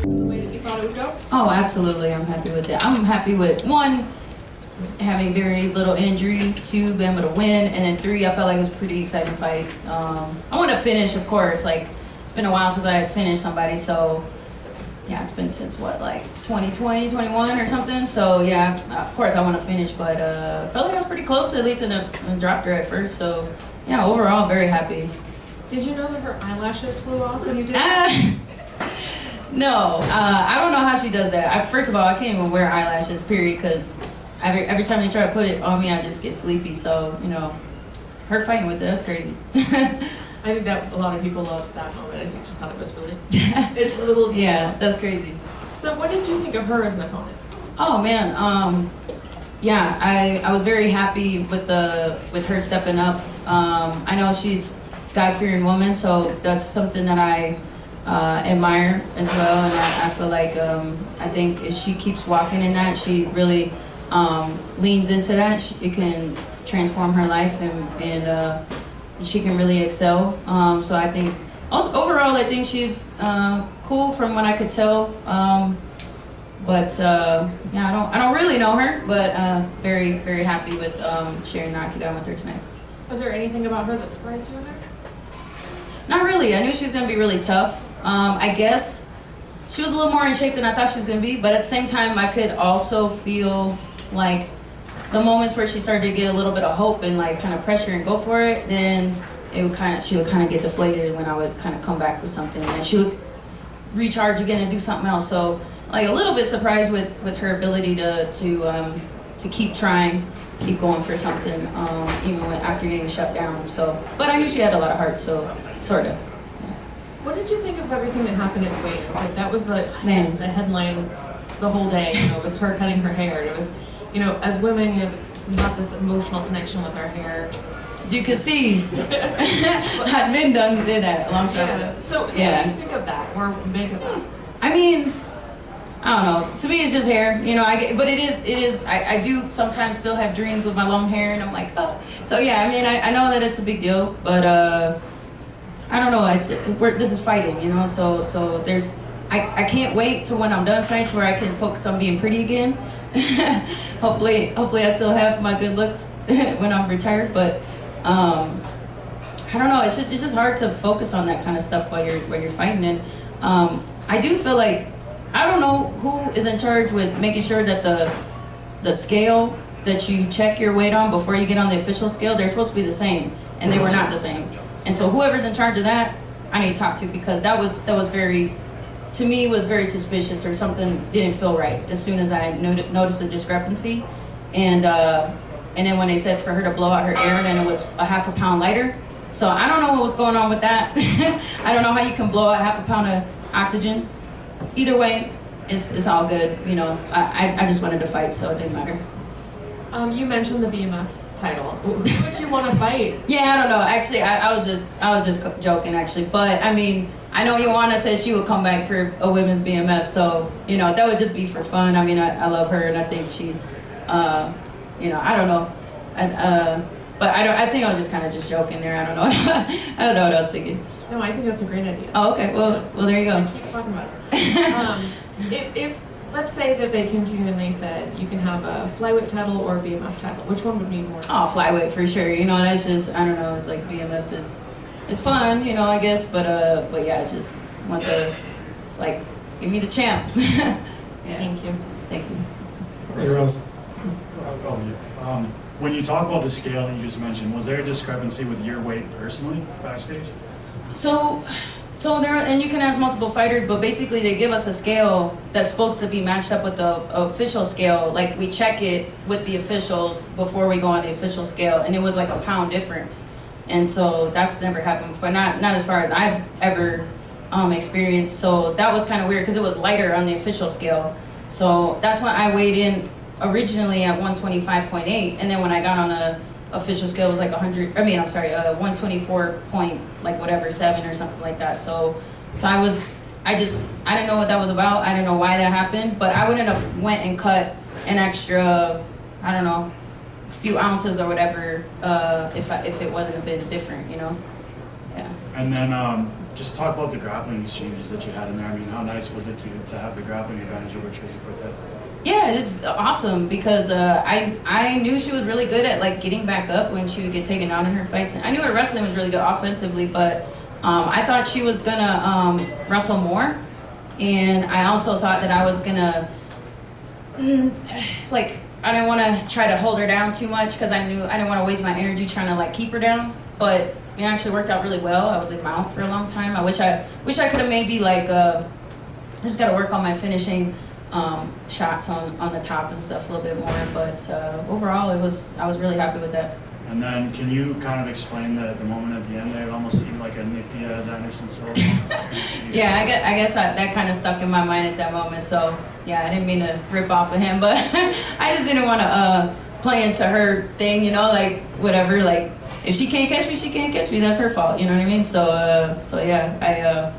The way that you thought it would go? Oh, absolutely. I'm happy with that. I'm happy with, one, having very little injury, two, being able to win, and then three, I felt like it was a pretty exciting fight. I want to finish, of course. Like, it's been a while since I had finished somebody, so yeah, it's been since what, like 2020, 21 or something. So yeah, of course I want to finish, but felt like I was pretty close, at least, and dropped her at first. So yeah, overall, very happy. Did you know that her eyelashes flew off when you did it? No, I don't know how she does that. First of all, I can't even wear eyelashes, period, because every time they try to put it on me, I just get sleepy. So, you know, her fighting with it, that's crazy. I think that a lot of people loved that moment. I just thought it was really it's a little detail. Yeah, that's crazy. So what did you think of her as an opponent? Oh man, yeah, I was very happy with her stepping up. I know she's God-fearing woman, so that's something that I admire as well, and I feel like I think if she keeps walking in that, she really leans into that, it can transform her life, and she can really excel. So I think overall, I think she's cool from what I could tell. But yeah, I don't really know her, but very, very happy with sharing the octagon with her tonight. Was there anything about her that surprised you in there? Not really. I knew she was going to be really tough. I guess she was a little more in shape than I thought she was going to be, but at the same time, I could also feel like the moments where she started to get a little bit of hope and like kind of pressure and go for it, then she would kind of get deflated when I would kind of come back with something, and she would recharge again and do something else. So like a little bit surprised with her ability to keep trying, keep going for something, even after getting shut down. So, but I knew she had a lot of heart, so sort of. What did you think of everything that happened at the weigh-ins? Like that was the headline the whole day. You know, it was her cutting her hair. It was, you know, as women, you know, we have this emotional connection with our hair. As you can see, had men did that a long time ago. So yeah. What do you think of that, or make of that? I mean, I don't know. To me, it's just hair, you know. But it is. I do sometimes still have dreams with my long hair, and I'm like, oh. So yeah, I mean, I know that it's a big deal, but I don't know. This is fighting, you know. So there's. I can't wait till when I'm done fighting to where I can focus on being pretty again. hopefully I still have my good looks when I'm retired, but I don't know. It's just hard to focus on that kind of stuff while you're fighting, and I do feel like I don't know who is in charge with making sure that the scale that you check your weight on before you get on the official scale, they're supposed to be the same, and they were not the same. And so whoever's in charge of that, I need to talk to, because that was very, to me, was very suspicious, or something didn't feel right as soon as I noticed a discrepancy. And then when they said for her to blow out her air, then it was a half a pound lighter. So I don't know what was going on with that. I don't know how you can blow out half a pound of oxygen. Either way, it's all good. You know, I just wanted to fight, so it didn't matter. You mentioned the BMF title. Who would you want to fight? Yeah, I don't know. Actually, I was just joking, actually. But I mean, I know Joanna said she would come back for a women's BMF, so you know that would just be for fun. I mean, I love her, and I think she, you know, I don't know, but I think I was just kind of just joking there. I don't know. I don't know what I was thinking. No, I think that's a great idea. Oh, okay. Well, there you go. I keep talking about it. If let's say that they came to you and they said you can have a flyweight title or a BMF title, which one would mean more? Oh, flyweight for sure. You know, that's just, I don't know. It's like BMF it's fun, you know, I guess, but yeah, I just want it's like, give me the champ. Yeah. Thank you. Thank you. Hey, Rose. When you talk about the scale that you just mentioned, was there a discrepancy with your weight personally backstage? So there, and you can ask multiple fighters, but basically they give us a scale that's supposed to be matched up with the official scale. Like we check it with the officials before we go on the official scale, and it was like a pound difference. And so that's never happened before, not as far as I've ever experienced. So that was kind of weird because it was lighter on the official scale. So that's when I weighed in originally at 125.8, and then when I got on a official scale, it was like 124 point like whatever 7 or something like that. So I didn't know what that was about. I didn't know why that happened, but I wouldn't have went and cut an extra, I don't know, few ounces or whatever if it wasn't a bit different, you know. Yeah. And then just talk about the grappling exchanges that you had in there. I mean, how nice was it to have the grappling advantage over Tracy Cortez? Yeah, it's awesome because I knew she was really good at like getting back up when she would get taken out in her fights. I knew her wrestling was really good offensively, but I thought she was gonna wrestle more, and I also thought that I was gonna like I didn't want to try to hold her down too much because I knew I didn't want to waste my energy trying to like keep her down. But it actually worked out really well. I was in mount for a long time. I wish I could have maybe like I just got to work on my finishing shots on the top and stuff a little bit more. But overall, I was really happy with that. And then can you kind of explain the moment at the end there? It almost seemed like a Nick Diaz Anderson Silva. Yeah, I guess that kind of stuck in my mind at that moment. So yeah, I didn't mean to rip off of him, but I just didn't want to play into her thing, you know, like whatever. Like if she can't catch me, she can't catch me. That's her fault, you know what I mean? So yeah,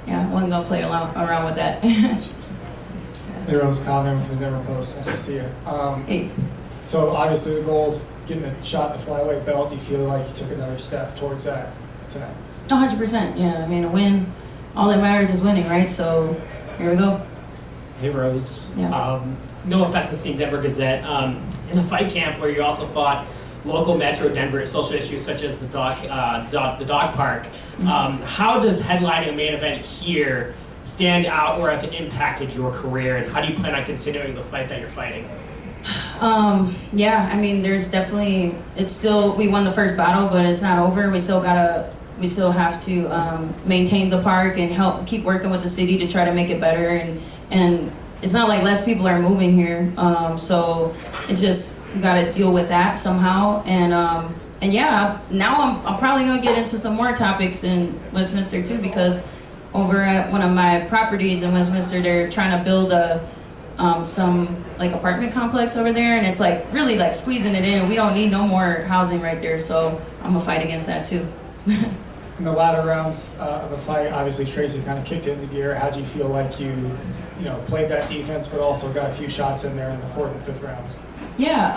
I wasn't gonna play around with that. Hey Rose, Colin from the Denver Post. Nice to see you. Hey. So obviously the goal is getting a shot at the flyweight belt. Do you feel like you took another step towards that tonight? 100%. Yeah, I mean, a win. All that matters is winning, right? So here we go. Hey Rose. Yeah. Noah Festestein, Denver Gazette. In the fight camp where you also fought local Metro Denver social issues such as the dog park. How does headlining a main event here stand out or have impacted your career, and how do you plan on continuing the fight that you're fighting? Yeah, I mean, there's definitely, we won the first battle, but it's not over. We still have to maintain the park and keep working with the city to try to make it better. And it's not like less people are moving here. So it's just, we gotta deal with that somehow. And yeah, now I'm probably gonna get into some more topics in Westminster too, because over at one of my properties in Westminster, they're trying to build some like apartment complex over there, and it's like really like squeezing it in. We don't need no more housing right there, so I'm gonna fight against that too. In the latter rounds of the fight, obviously Tracy kind of kicked it into gear. How do you feel like you played that defense, but also got a few shots in there in the fourth and fifth rounds? Yeah,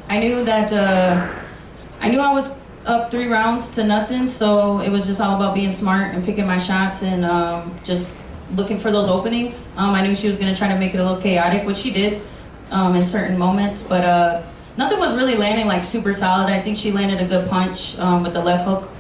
I knew that I was up 3-0, so it was just all about being smart and picking my shots and just looking for those openings. I knew she was going to try to make it a little chaotic, which she did in certain moments, but nothing was really landing like super solid. I think she landed a good punch with the left hook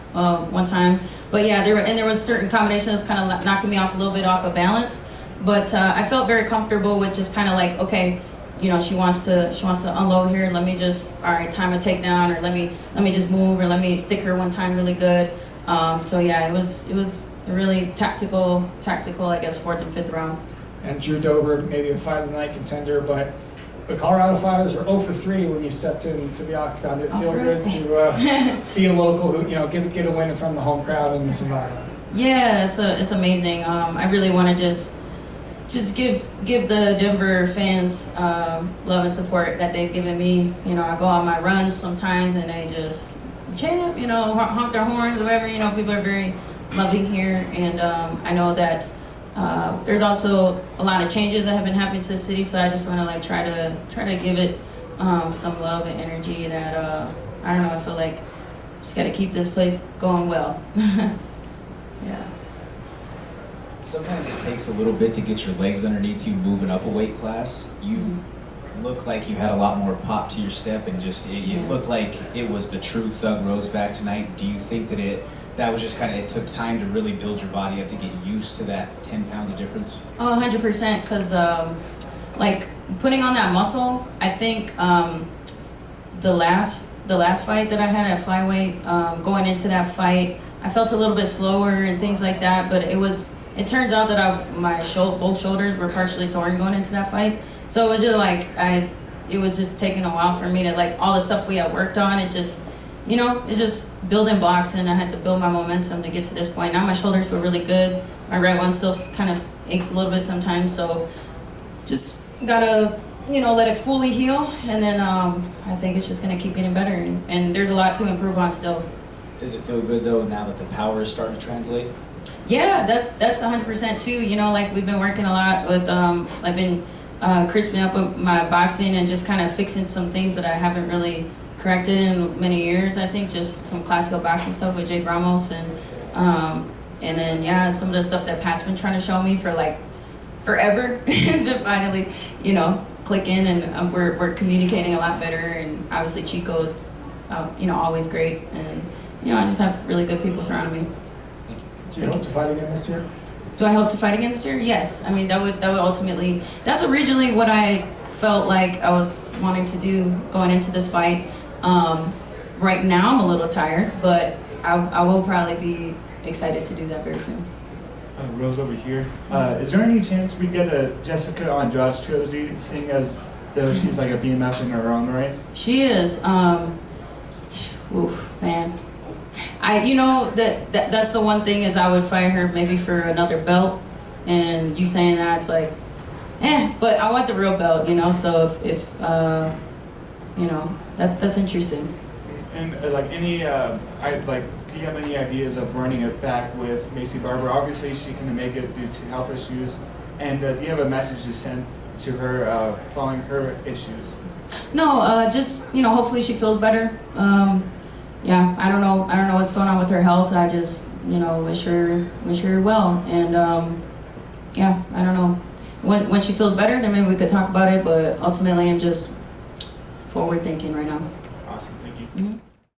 one time. But yeah, there was certain combinations kind of knocking me off a little bit off of balance. But I felt very comfortable with just kind of like, okay, she wants to unload here. Let me just, all right, time a takedown, or let me just move, or let me stick her one time really good. So yeah, it was a really tactical, I guess, fourth and fifth round. And Drew Dober, maybe a fight of the night contender, but the Colorado fighters are 0 for 3 when you stepped into the octagon. Did it feel good to be a local who, get a win in front of the home crowd in this environment? Yeah, it's amazing. I really want to just give the Denver fans love and support that they've given me. I go on my runs sometimes and they just chant, honk their horns or whatever. People are very loving here, and I know that there's also a lot of changes that have been happening to the city, so I just want to try to give it some love and energy that I don't know, I feel like just got to keep this place going well. Yeah. Sometimes it takes a little bit to get your legs underneath you moving up a weight class. You look like you had a lot more pop to your step, and just it looked like it was the true Thug Rose back tonight. Do you think that was just kind of, it took time to really build your body up to get used to that 10 pounds of difference? Oh, 100%, because like putting on that muscle, I think the last fight that I had at Flyweight, going into that fight, I felt a little bit slower and things like that, but it turns out that both shoulders were partially torn going into that fight. So it was just like, it was just taking a while for me to all the stuff we had worked on, it's just building blocks, and I had to build my momentum to get to this point. Now my shoulders feel really good. My right one still kind of aches a little bit sometimes, so just gotta, let it fully heal, and then I think it's just gonna keep getting better, and there's a lot to improve on still. Does it feel good though now that the power is starting to translate? Yeah, that's 100% too. We've been working a lot with, I've been crisping up with my boxing and just kind of fixing some things that I haven't really corrected in many years. I think just some classical boxing stuff with Jake Ramos, and then yeah, some of the stuff that Pat's been trying to show me for like forever. It's been finally, you know, clicking, and we're communicating a lot better. And obviously Chico's, you know, always great, and you know, I just have really good people surrounding me. Do you hope to fight again this year? Do I hope to fight again this year? Yes. I mean, that would ultimately, that's originally what I felt like I was wanting to do going into this fight. Right now I'm a little tired, but I will probably be excited to do that very soon. Rose over here. Is there any chance we get a Jessica Andrade trilogy, seeing as though she's like a BMF in her own right? She is. Oof, man. You know, that's the one thing is I would fight her maybe for another belt, and you saying that, it's like, but I want the real belt, you know. So if you know, that's interesting. And like any, do you have any ideas of running it back with Macy Barber? Obviously, she couldn't make it due to health issues. And do you have a message to send to her following her issues? No, just, you know, hopefully she feels better. Yeah, I don't know what's going on with her health. I just, you know, wish her well. And yeah, I don't know. When she feels better, then maybe we could talk about it. But ultimately, I'm just forward thinking right now. Awesome, thank you. Mm-hmm.